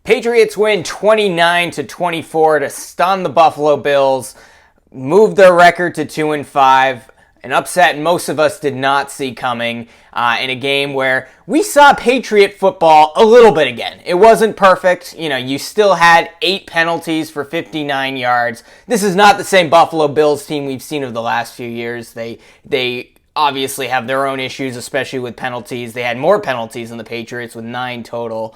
Patriots win 29-24 to stun the Buffalo Bills, move their record to 2-5, an upset most of us did not see coming in a game where we saw Patriot football a little bit again. It wasn't perfect. You still had 8 penalties for 59 yards. This is not the same Buffalo Bills team we've seen over the last few years. They obviously have their own issues, especially with penalties. They had more penalties than the Patriots with 9 total.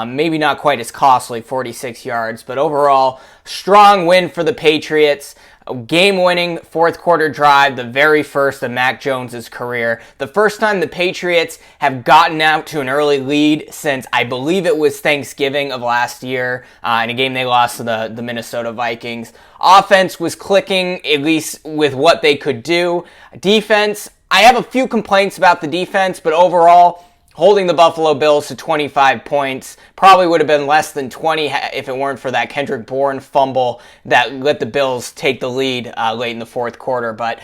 Maybe not quite as costly, 46 yards, but overall, strong win for the Patriots. A game-winning fourth-quarter drive, the very first of Mac Jones' career. The first time the Patriots have gotten out to an early lead since, I believe it was Thanksgiving of last year, in a game they lost to the Minnesota Vikings. Offense was clicking, at least with what they could do. Defense, I have a few complaints about the defense, but overall, holding the Buffalo Bills to 25 points probably would have been less than 20 if it weren't for that Kendrick Bourne fumble that let the Bills take the lead late in the fourth quarter. But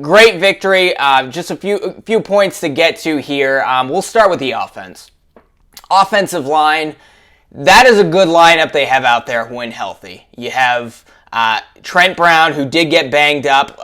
great victory. Just a few points to get to here. We'll start with the offense. Offensive line, that is a good lineup they have out there when healthy. You have Trent Brown, who did get banged up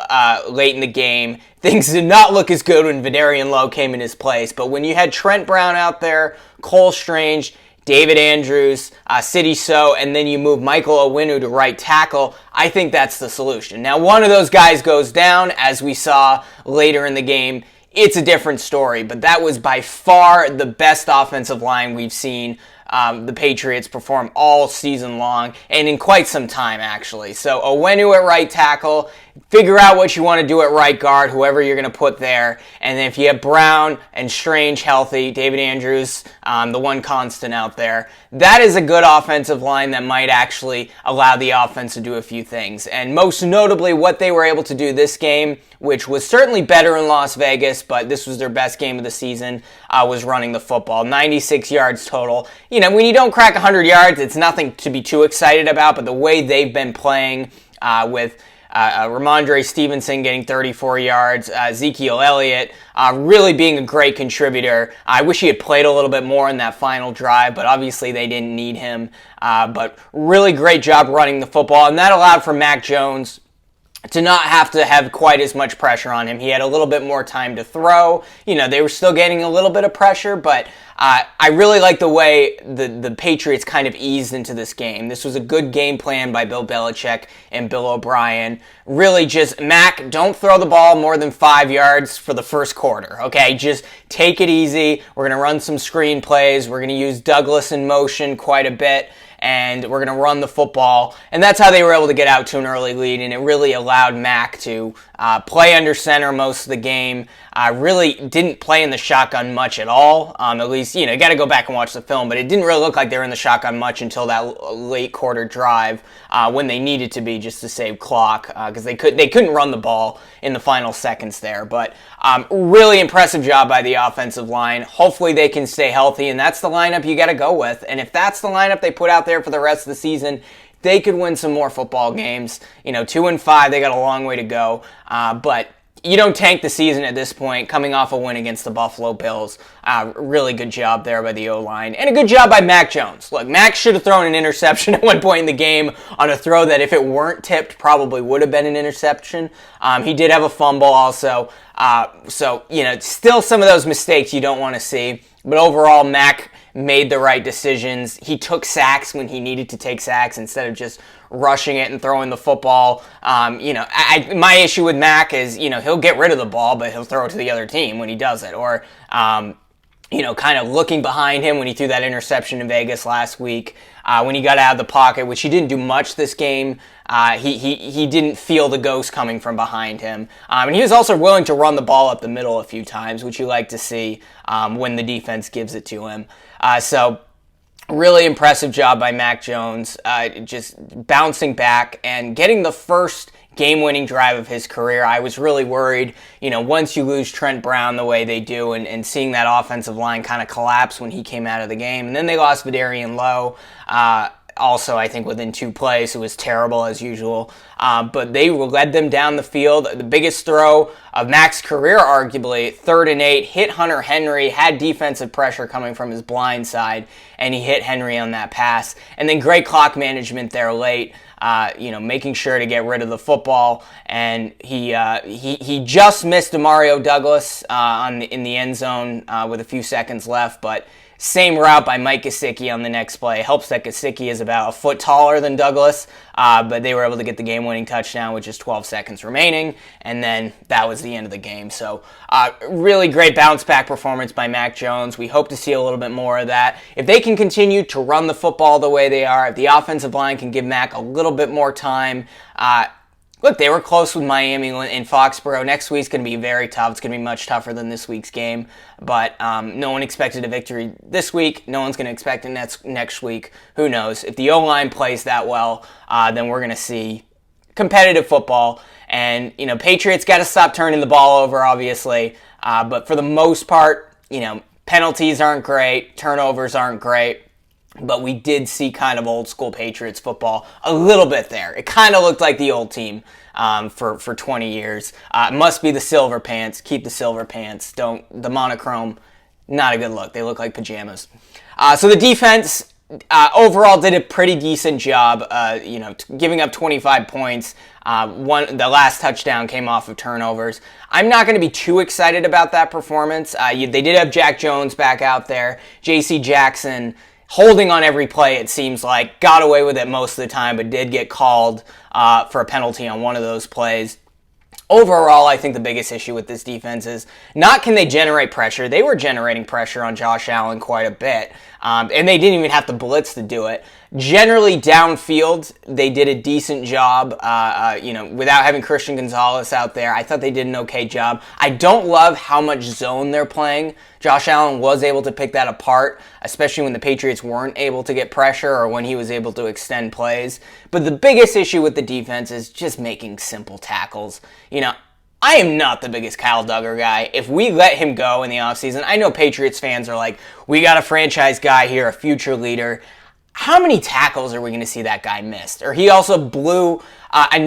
late in the game. Things did not look as good when Vidarian Lowe came in his place. But when you had Trent Brown out there, Cole Strange, David Andrews, Sidney So, and then you move Michael Onwenu to right tackle, I think that's the solution. Now, one of those guys goes down, as we saw later in the game. It's a different story, but that was by far the best offensive line we've seen the Patriots perform all season long, and in quite some time, actually. So Onwenu at right tackle, figure out what you want to do at right guard, whoever you're going to put there, and then if you have Brown and Strange healthy, David Andrews, the one constant out there, that is a good offensive line that might actually allow the offense to do a few things. And most notably, what they were able to do this game, which was certainly better in Las Vegas, but this was their best game of the season, was running the football. 96 yards total. When you don't crack 100 yards, it's nothing to be too excited about, but the way they've been playing with Ramondre Stevenson getting 34 yards, Ezekiel Elliott really being a great contributor. I wish he had played a little bit more in that final drive, but obviously they didn't need him. But really great job running the football, and that allowed for Mac Jones to not have to have quite as much pressure on him. He had a little bit more time to throw. They were still getting a little bit of pressure, but I really like the way the Patriots kind of eased into this game. This was a good game plan by Bill Belichick and Bill O'Brien. Really just, Mac, don't throw the ball more than 5 yards for the first quarter, okay? Just take it easy. We're going to run some screen plays. We're going to use Douglas in motion quite a bit, and we're going to run the football. And that's how they were able to get out to an early lead, and it really allowed Mac to play under center most of the game. Really didn't play in the shotgun much at all. At least, you got to go back and watch the film, but it didn't really look like they were in the shotgun much until that late quarter drive when they needed to be just to save clock because they couldn't run the ball in the final seconds there. But really impressive job by the offensive line. Hopefully they can stay healthy, and that's the lineup you got to go with. And if that's the lineup they put out there for the rest of the season, they could win some more football games. 2-5, they got a long way to go. But you don't tank the season at this point, coming off a win against the Buffalo Bills. Really good job there by the O-line. And a good job by Mac Jones. Look, Mac should have thrown an interception at one point in the game on a throw that, if it weren't tipped, probably would have been an interception. He did have a fumble also. So, still some of those mistakes you don't want to see. But overall, Mac made the right decisions. He took sacks when he needed to take sacks instead of just rushing it and throwing the football. My issue with Mac is, he'll get rid of the ball, but he'll throw it to the other team when he does it. Or, kind of looking behind him when he threw that interception in Vegas last week. When he got out of the pocket, which he didn't do much this game, he didn't feel the ghost coming from behind him. And he was also willing to run the ball up the middle a few times, which you like to see when the defense gives it to him. So really impressive job by Mac Jones, just bouncing back and getting the first game-winning drive of his career. I was really worried, once you lose Trent Brown the way they do and seeing that offensive line kind of collapse when he came out of the game. And then they lost Vidarian Lowe. also, I think, within 2 plays. It was terrible as usual. But they led them down the field. The biggest throw of Mac's career, arguably, 3rd and 8, hit Hunter Henry, had defensive pressure coming from his blind side, and he hit Henry on that pass. And then great clock management there late. Making sure to get rid of the football, and he just missed Demario Douglas in the end zone with a few seconds left, but same route by Mike Gesicki on the next play. Helps that Gesicki is about a foot taller than Douglas, but they were able to get the game-winning touchdown with just 12 seconds remaining, and then that was the end of the game. So really great bounce-back performance by Mac Jones. We hope to see a little bit more of that. If they can continue to run the football the way they are, if the offensive line can give Mac a little bit more time, look, they were close with Miami in Foxborough. Next week's going to be very tough. It's going to be much tougher than this week's game. But no one expected a victory this week. No one's going to expect it next week. Who knows? If the O-line plays that well, then we're going to see competitive football. And, Patriots got to stop turning the ball over, obviously. But for the most part, penalties aren't great. Turnovers aren't great. But we did see kind of old school Patriots football a little bit there. It kind of looked like the old team for 20 years. It must be the silver pants. Keep the silver pants. The monochrome, not a good look. They look like pajamas. So the defense overall did a pretty decent job, giving up 25 points. The last touchdown came off of turnovers. I'm not going to be too excited about that performance. They did have Jack Jones back out there. J.C. Jackson holding on every play, it seems like. Got away with it most of the time, but did get called for a penalty on one of those plays. Overall, I think the biggest issue with this defense is not can they generate pressure. They were generating pressure on Josh Allen quite a bit, and they didn't even have to blitz to do it. Generally, downfield, they did a decent job, without having Christian Gonzalez out there. I thought they did an okay job. I don't love how much zone they're playing. Josh Allen was able to pick that apart, especially when the Patriots weren't able to get pressure or when he was able to extend plays. But the biggest issue with the defense is just making simple tackles. I am not the biggest Kyle Duggar guy. If we let him go in the offseason, I know Patriots fans are like, we got a franchise guy here, a future leader. How many tackles are we going to see that guy missed? Or he also blew a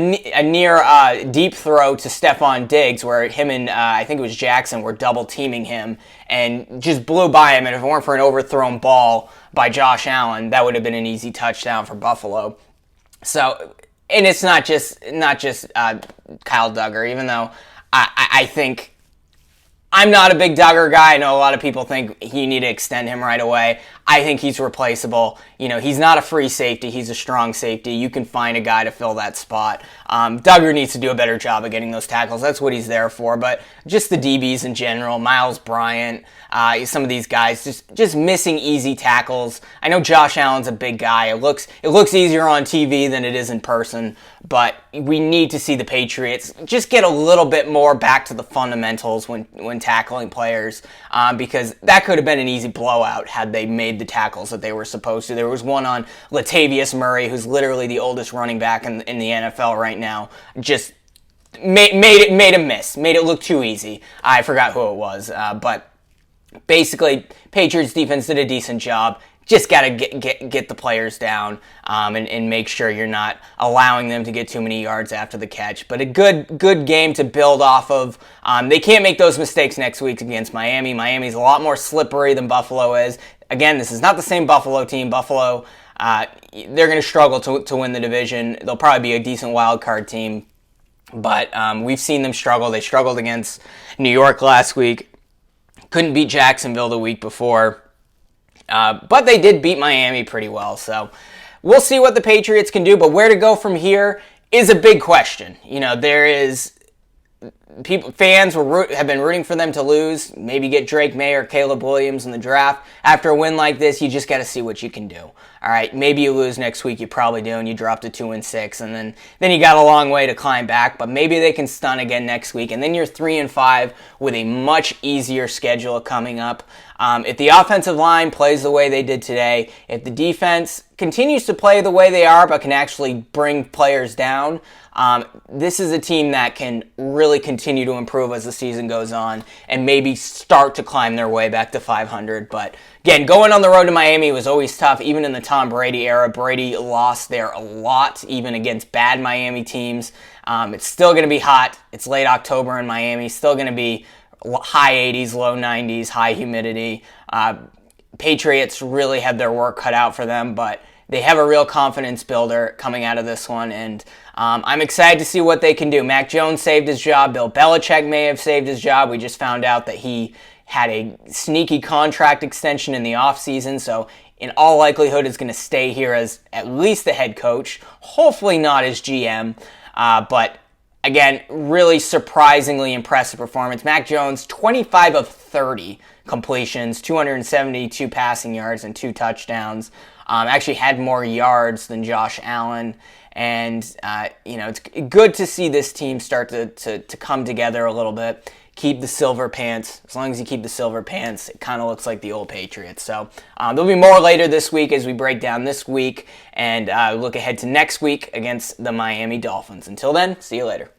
near deep throw to Stephon Diggs where him and I think it was Jackson were double teaming him and just blew by him. And if it weren't for an overthrown ball by Josh Allen, that would have been an easy touchdown for Buffalo. So, and it's not just Kyle Duggar, even though I think I'm not a big Duggar guy. I know a lot of people think you need to extend him right away. I think he's replaceable. He's not a free safety. He's a strong safety. You can find a guy to fill that spot. Duggar needs to do a better job of getting those tackles. That's what he's there for. But just the DBs in general, Miles Bryant, some of these guys just missing easy tackles. I know Josh Allen's a big guy. It looks easier on TV than it is in person. But we need to see the Patriots just get a little bit more back to the fundamentals when tackling players, because that could have been an easy blowout had they made the tackles that they were supposed to. There was one on Latavius Murray, who's literally the oldest running back in the NFL right now. Just made him miss, made it look too easy. I forgot who it was, but basically, Patriots defense did a decent job. Just got to get the players down and make sure you're not allowing them to get too many yards after the catch. But a good game to build off of. They can't make those mistakes next week against Miami. Miami's a lot more slippery than Buffalo is. Again, this is not the same Buffalo team. Buffalo, they're going to struggle to win the division. They'll probably be a decent wild card team. But we've seen them struggle. They struggled against New York last week. Couldn't beat Jacksonville the week before. But they did beat Miami pretty well, so we'll see what the Patriots can do. But where to go from here is a big question. Fans have been rooting for them to lose, maybe get Drake May or Caleb Williams in the draft. After a win like this, you just got to see what you can do. All right, maybe you lose next week, you probably do, and you drop to 2-6, and then you got a long way to climb back. But maybe they can stun again next week, and then you're 3-5 with a much easier schedule coming up. If the offensive line plays the way they did today, if the defense continues to play the way they are but can actually bring players down, this is a team that can really continue to improve as the season goes on and maybe start to climb their way back to 500. But again, going on the road to Miami was always tough. Even in the Tom Brady era, Brady lost there a lot, even against bad Miami teams. It's still going to be hot. It's late October in Miami. Still going to be high 80s, low 90s, high humidity. Patriots really had their work cut out for them, but they have a real confidence builder coming out of this one, and I'm excited to see what they can do. Mac Jones saved his job. Bill Belichick may have saved his job. We just found out that he had a sneaky contract extension in the offseason, so in all likelihood is going to stay here as at least the head coach, hopefully not as GM, but again, really surprisingly impressive performance. Mac Jones, 25 of 30 completions, 272 passing yards, and 2 touchdowns. Actually had more yards than Josh Allen. And, it's good to see this team start to come together a little bit. Keep the silver pants. As long as you keep the silver pants, it kind of looks like the old Patriots. So there'll be more later this week as we break down this week and look ahead to next week against the Miami Dolphins. Until then, see you later.